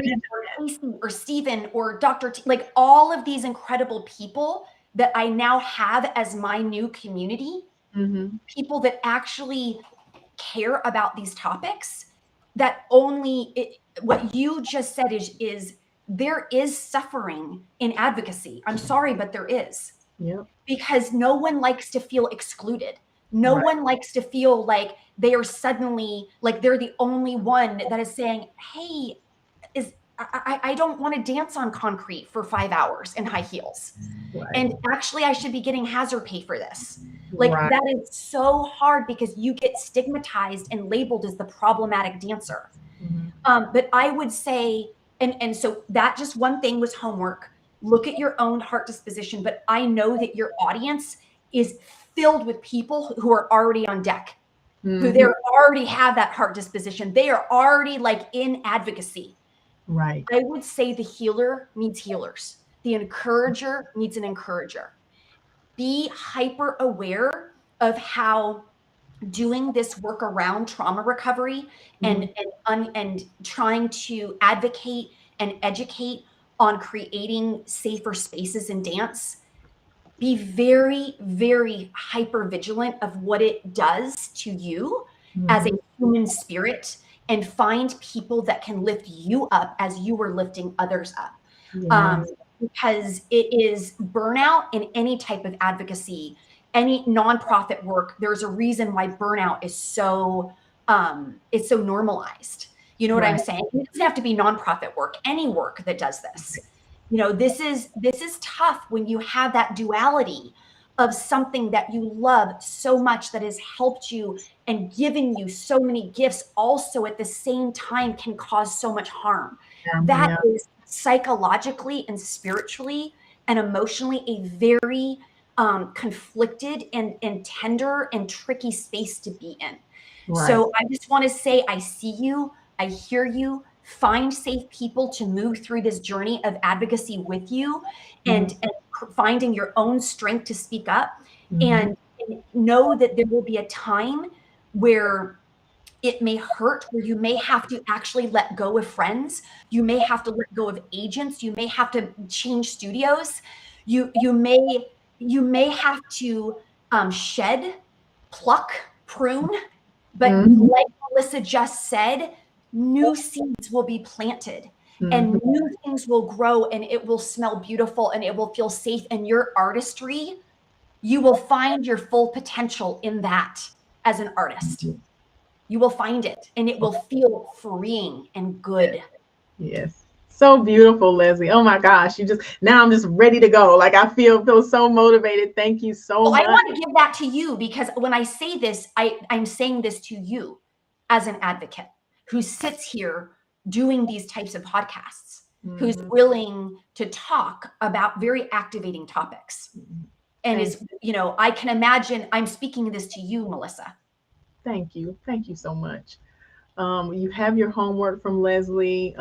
Casey or Stephen or Dr. T, like all of these incredible people that I now have as my new community, people that actually care about these topics, that what you just said is there is suffering in advocacy. I'm sorry, but there is. Yep. Because no one likes to feel excluded. No one likes to feel like they are suddenly, like they're the only one that is saying, hey, I don't want to dance on concrete for 5 hours in high heels. And actually I should be getting hazard pay for this. Like that is so hard because you get stigmatized and labeled as the problematic dancer. But I would say, and so that just one thing was homework. Look at your own heart disposition, but I know that your audience is filled with people who are already on deck, who they already have that heart disposition. They are already like in advocacy. Right. I would say the healer needs healers. The encourager needs an encourager. Be hyper aware of how doing this work around trauma recovery and trying to advocate and educate on creating safer spaces in dance. Be very, very hyper vigilant of what it does to you as a human spirit, and find people that can lift you up as you were lifting others up. Because it is burnout in any type of advocacy, any nonprofit work. There's a reason why burnout is so it's so normalized. You know what I'm saying? It doesn't have to be nonprofit work, any work that does this. This is tough when you have that duality of something that you love so much that has helped you and given you so many gifts, also at the same time can cause so much harm. That is psychologically and spiritually and emotionally a very conflicted and tender and tricky space to be in. So I just want to say, I see you, I hear you. Find safe people to move through this journey of advocacy with you, and finding your own strength to speak up, and know that there will be a time where it may hurt, where you may have to actually let go of friends. You may have to let go of agents. You may have to change studios. You may have to shed, pluck, prune. But like Melissa just said, new seeds will be planted and new things will grow, and it will smell beautiful and it will feel safe. And your artistry, you will find your full potential in that as an artist. You will find it and it will feel freeing and good. Yes. So beautiful, Leslie. Oh my gosh. Now I'm just ready to go. Like I feel so motivated. Thank you so much. I want to give that to you, because when I say this, I'm saying this to you as an advocate who sits here doing these types of podcasts, who's willing to talk about very activating topics. And I can imagine I'm speaking this to you, Melissa. Thank you. Thank you so much. You have your homework from Leslie.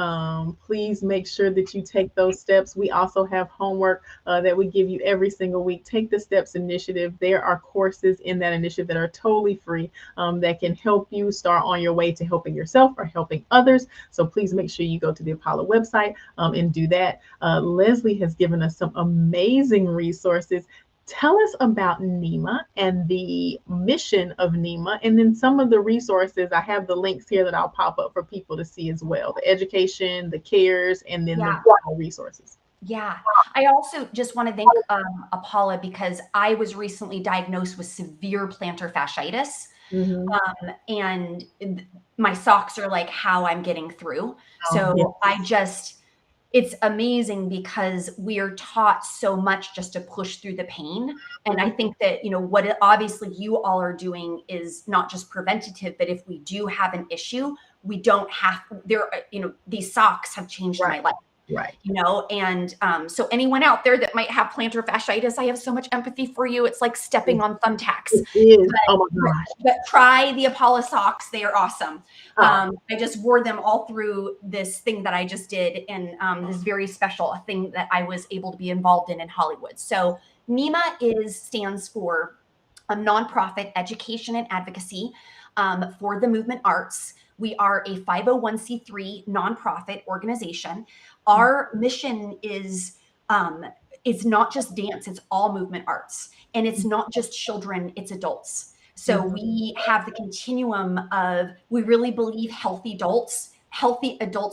Please make sure that you take those steps. We also have homework that we give you every single week. Take the Steps initiative. There are courses in that initiative that are totally free that can help you start on your way to helping yourself or helping others. So please make sure you go to the Apollo website and do that. Leslie has given us some amazing resources. Tell us about NEMA and the mission of NEMA, and then some of the resources. I have the links here that I'll pop up for people to see as well. The education, the cares, and then the resources. Yeah. I also just want to thank Apollo, because I was recently diagnosed with severe plantar fasciitis. And my socks are like how I'm getting through. So it's amazing because we are taught so much just to push through the pain. And I think that, what obviously you all are doing is not just preventative, but if we do have an issue, we don't have these socks have changed my life. Right. And so anyone out there that might have plantar fasciitis, I have so much empathy for you. It's like stepping on thumbtacks. It is. Oh my gosh. But try the Apollo socks. They are awesome. I just wore them all through this thing that I just did, and this very special thing that I was able to be involved in Hollywood. So NEMA stands for a nonprofit education and advocacy for the movement arts. We are a 501c3 nonprofit organization. Our mission is it's not just dance, it's all movement arts. And it's not just children, it's adults. So we have the continuum of, we really believe healthy adults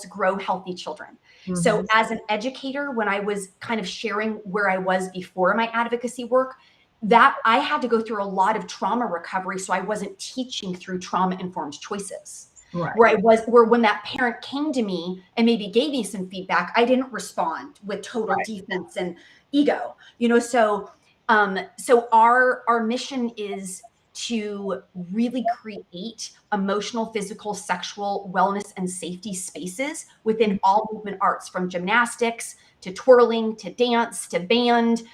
grow healthy children. So as an educator, when I was kind of sharing where I was before my advocacy work, that I had to go through a lot of trauma recovery. So I wasn't teaching through trauma-informed choices. Right. Where when that parent came to me and maybe gave me some feedback, I didn't respond with total defense and ego, so our mission is to really create emotional, physical, sexual wellness and safety spaces within all movement arts, from gymnastics to twirling to dance to band,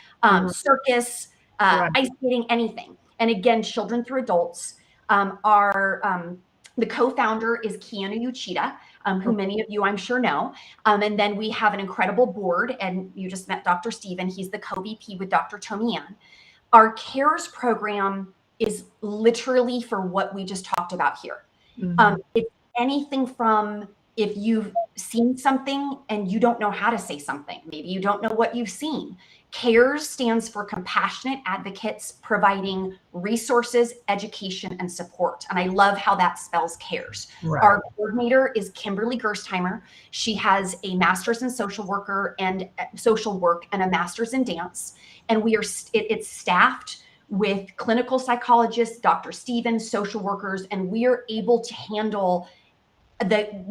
circus, ice skating, anything. And again, children through adults. The co-founder is Keanu Uchida, who many of you I'm sure know. And then we have an incredible board, and you just met Dr. Steven. He's the co-VP with Dr. Tomian. Our CARES program is literally for what we just talked about here. It's anything from, if you've seen something and you don't know how to say something, maybe you don't know what you've seen. CARES stands for Compassionate Advocates Providing Resources, Education, and Support. And I love how that spells CARES. Right. Our coordinator is Kimberly Gerstheimer. She has a master's in social work and a master's in dance. And it's staffed with clinical psychologists, Dr. Stevens, social workers, and we are able to handle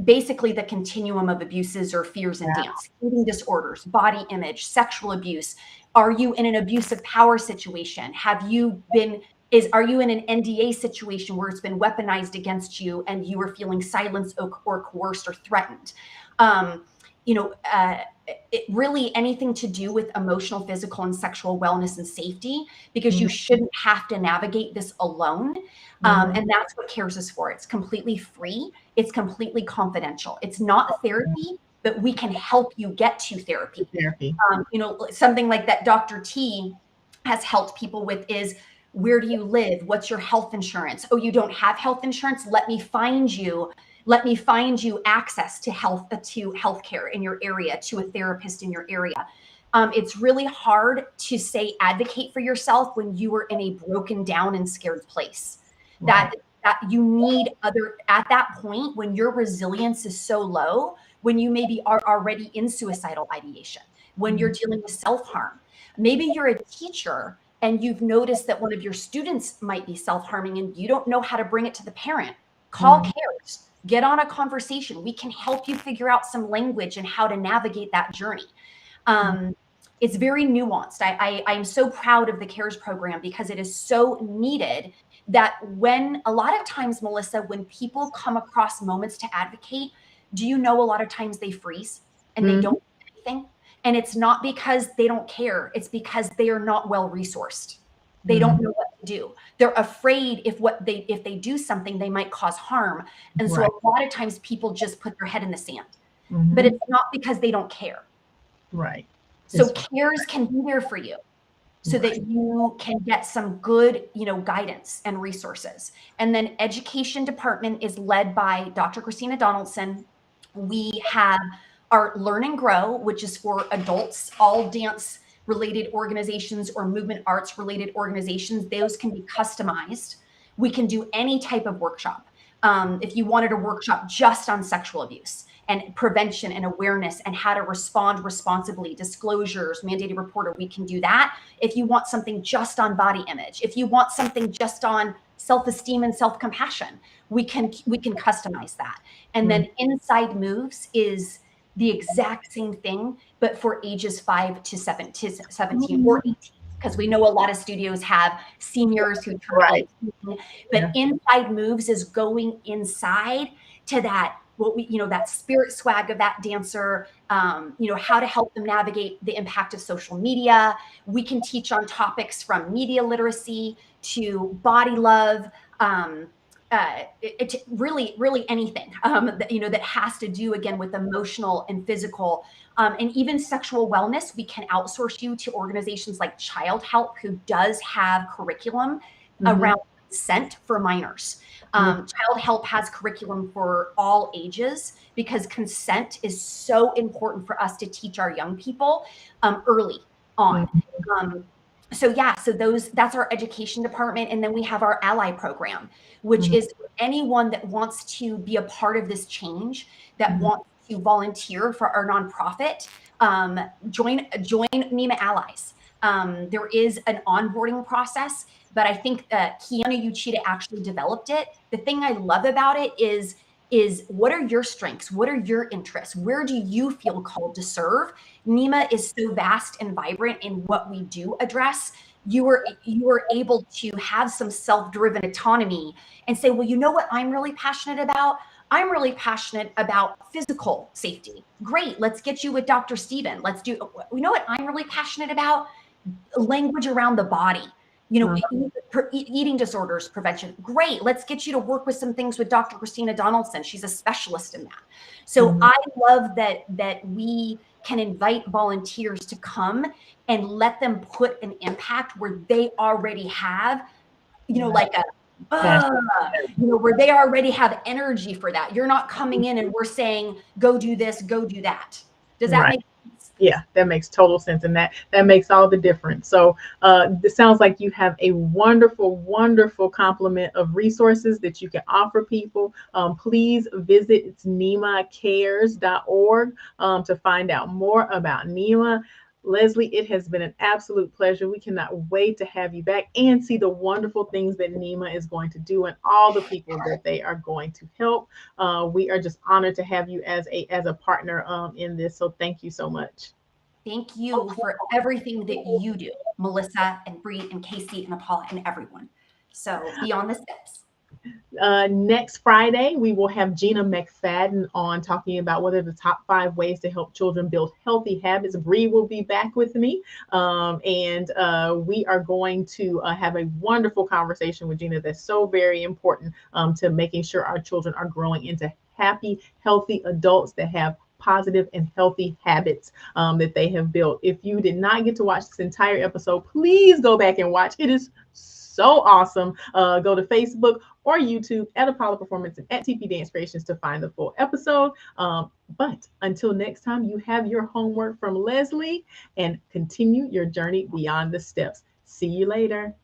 basically the continuum of abuses or fears in dance, eating disorders, body image, sexual abuse. Are you in an abusive power situation? Are you in an NDA situation where it's been weaponized against you and you are feeling silenced or coerced or threatened? Really anything to do with emotional, physical, and sexual wellness and safety, because you shouldn't have to navigate this alone. And that's what CARES is for. It's completely free. It's completely confidential. It's not therapy, but we can help you get to therapy. Something like that Dr. T has helped people with is, where do you live? What's your health insurance? Oh, you don't have health insurance? Let me find you access to healthcare in your area, to a therapist in your area. It's really hard to say advocate for yourself when you are in a broken down and scared place. That you need at that point when your resilience is so low, when you maybe are already in suicidal ideation, when you're dealing with self-harm. Maybe you're a teacher and you've noticed that one of your students might be self-harming and you don't know how to bring it to the parent. Call CARES. Get on a conversation. We can help you figure out some language and how to navigate that journey. It's very nuanced. I'm so proud of the CARES program because it is so needed, that when a lot of times, Melissa, when people come across moments to advocate, do you know a lot of times they freeze and they don't do anything? And it's not because they don't care. It's because they are not well resourced. They don't know what do. They're afraid if they do something, they might cause harm. And so Right. a lot of times people just put their head in the sand, Mhm. but it's not because they don't care. Right. So It's cares can be there for you so right. that you can get some good, guidance and resources. And then education department is led by Dr. Christina Donaldson. We have our Learn and Grow, which is for adults, all dance related organizations or movement arts related organizations. Those can be customized. We can do any type of workshop. If you wanted a workshop just on sexual abuse and prevention and awareness and how to respond responsibly, disclosures, mandated reporter, we can do that. If you want something just on body image, if you want something just on self-esteem and self-compassion, we can customize that. And then Inside Moves is the exact same thing, but for ages 5 to 17 or 18, because we know a lot of studios have seniors who turn Right. 18. But Inside Moves is going inside to that, that spirit swag of that dancer, how to help them navigate the impact of social media. We can teach on topics from media literacy to body love, really anything that has to do again with emotional and physical, and even sexual wellness. We can outsource you to organizations like Child Help, who does have curriculum around consent for minors. Child Help has curriculum for all ages because consent is so important for us to teach our young people early on. So that's our education department. And then we have our ally program, which is for anyone that wants to be a part of this change, that wants to volunteer for our nonprofit. Join NEMA Allies. There is an onboarding process, but I think Kiana Uchida actually developed it. The thing I love about it is what are your strengths? What are your interests? Where do you feel called to serve? NEMA is so vast and vibrant in what we do address. You are able to have some self-driven autonomy and say, well, you know what I'm really passionate about? I'm really passionate about physical safety. Great, let's get you with Dr. Steven. You know what I'm really passionate about? Language around the body. Eating disorders prevention. Great. Let's get you to work with some things with Dr. Christina Donaldson. She's a specialist in that. So I love that we can invite volunteers to come and let them put an impact where they already have, like where they already have energy for that. You're not coming in and we're saying, go do this, go do that. Does that make sense? Yeah, that makes total sense, and that makes all the difference. So it sounds like you have a wonderful, wonderful complement of resources that you can offer people. Please visit nemacares.org to find out more about NEMA. Leslie, it has been an absolute pleasure. We cannot wait to have you back and see the wonderful things that NEMA is going to do and all the people that they are going to help. We are just honored to have you as a partner in this. So thank you so much. Thank you for everything that you do, Melissa and Bree and Casey and Paula and everyone. So Beyond the Steps. Next Friday, we will have Gina McFadden on talking about what are the top 5 ways to help children build healthy habits. Bree will be back with me, and we are going to have a wonderful conversation with Gina that's so very important to making sure our children are growing into happy, healthy adults that have positive and healthy habits that they have built. If you did not get to watch this entire episode, please go back and watch. It is so awesome. Go to Facebook or YouTube at Apollo Performance and at TP Dance Creations to find the full episode. But until next time, you have your homework from Leslie and continue your journey beyond the steps. See you later.